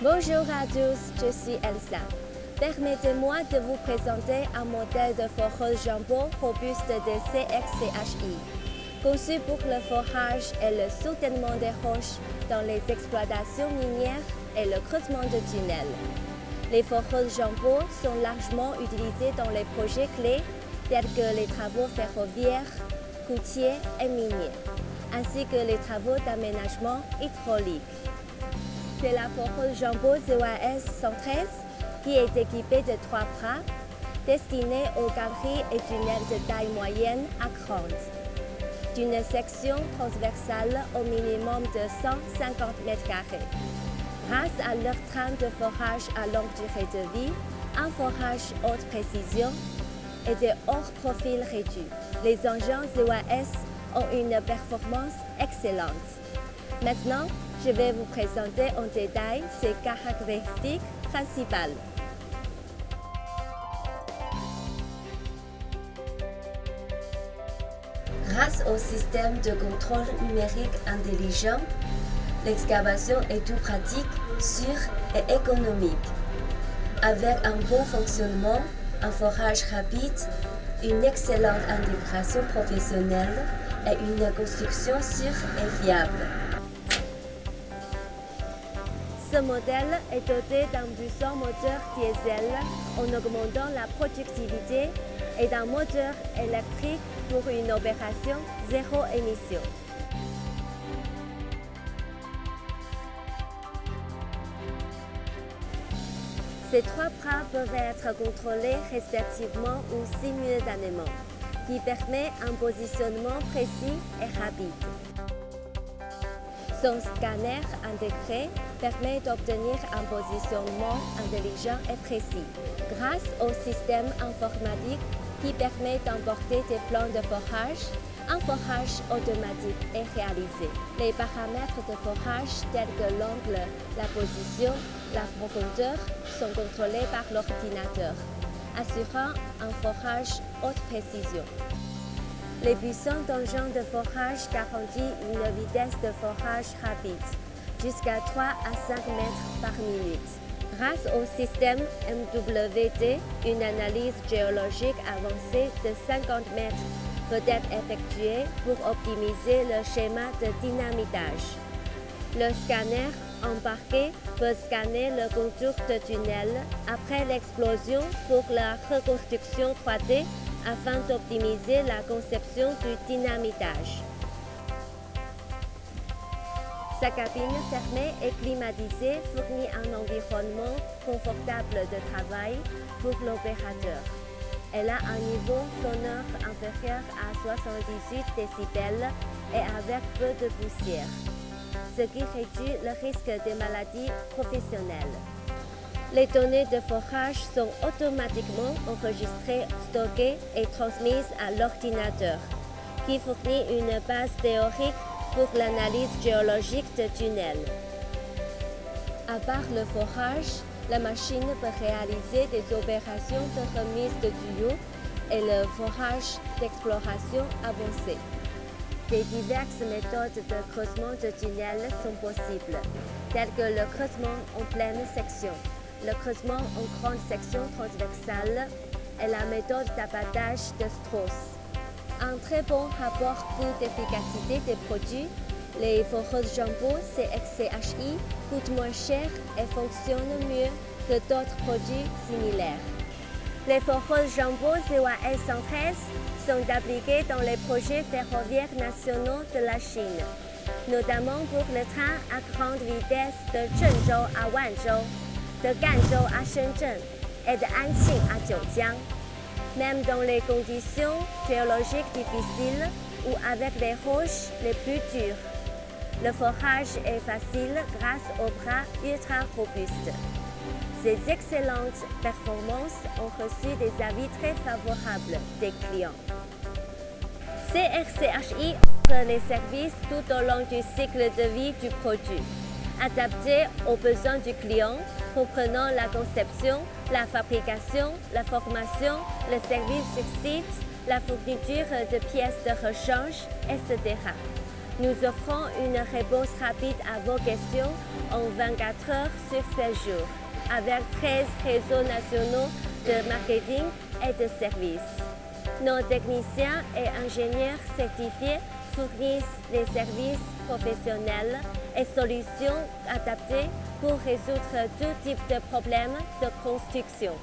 Bonjour à tous, je suis Elsa. Permettez-moi de vous présenter un modèle de foreuse jumbo robuste de CXCHI, conçu pour le forage et le soutènement des roches dans les exploitations minières et le creusement de tunnels. Les foreuses jumbo sont largement utilisées dans les projets clés tels que les travaux ferroviaires, routiers et miniers, ainsi que les travaux d'aménagement hydraulique. C'est la foreuse jumbo ZOAS 113 qui est équipée de 3 bras destinés aux galeries et tunnels de taille moyenne à grande, d'une section transversale au minimum de 150 m². Grâce à leur trame de forage à longue durée de vie, un forage haute précision et de hors profil réduit, les engins ZOAS ont une performance excellente. Maintenant, je vais vous présenter en détail ses caractéristiques principales. Grâce au système de contrôle numérique intelligent, l'excavation est tout pratique, sûre et économique. Avec un bon fonctionnement, un forage rapide, une excellente intégration professionnelle et une construction sûre et fiable. Ce modèle est doté d'un puissant moteur diesel en augmentant la productivité et d'un moteur électrique pour une opération zéro émission. Ces 3 bras peuvent être contrôlés respectivement ou simultanément, qui permet un positionnement précis et rapide. Son scanner intégré permet d'obtenir un positionnement intelligent et précis, grâce au système informatique qui permet d'emporter des plans de forage. Un forage automatique est réalisé. Les paramètres de forage tels que l'angle, la position, la profondeur sont contrôlés par l'ordinateur, assurant un forage haute précision. Les puissants engins de forage garantissent une vitesse de forage rapide, jusqu'à 3 à 5 mètres par minute. Grâce au système MWT, une analyse géologique avancée de 50 mètres peut être effectuée pour optimiser le schéma de dynamitage. Le scanner embarqué peut scanner le contour de tunnel après l'explosion pour la reconstruction 3D afin d'optimiser la conception du dynamitage. Sa cabine fermée et climatisée fournit un environnement confortable de travail pour l'opérateur. Elle a un niveau sonore inférieur à 78 décibels et avec peu de poussière, ce qui réduit le risque de maladies professionnelles. Les données de forage sont automatiquement enregistrées, stockées et transmises à l'ordinateur, qui fournit une base théorique pour l'analyse géologique de tunnels. À part le forage, la machine peut réaliser des opérations de remise de tuyaux et le forage d'exploration avancée. Des diverses méthodes de creusement de tunnels sont possibles, telles que le creusement en pleine section, le creusement en grande section transversale et la méthode d'abattage de Strauss. Un très bon rapport coût-efficacité des produits, les foreuses jumbo CXCHI coûtent moins cher et fonctionnent mieux que d'autres produits similaires. Les foreuses jumbo ZOAS 113 sont appliquées dans les projets ferroviaires nationaux de la Chine, notamment pour le train à grande vitesse de Zhengzhou à Wanzhou, de Ganzhou à Shenzhen et de Anqing à Jiujiang. Même dans les conditions géologiques difficiles ou avec les roches les plus dures. Le forage est facile grâce aux bras ultra robustes. Ces excellentes performances ont reçu des avis très favorables des clients. CXCHI offre les services tout au long du cycle de vie du produit, adaptés aux besoins du client, comprenant la conception, la fabrication, la formation, le service sur site, la fourniture de pièces de rechange, etc. Nous offrons une réponse rapide à vos questions en 24 heures sur 7 jours, avec 13 réseaux nationaux de marketing et de services. Nos techniciens et ingénieurs certifiés fournissent des services professionnels et solutions adaptées pour résoudre tout type de problèmes de construction.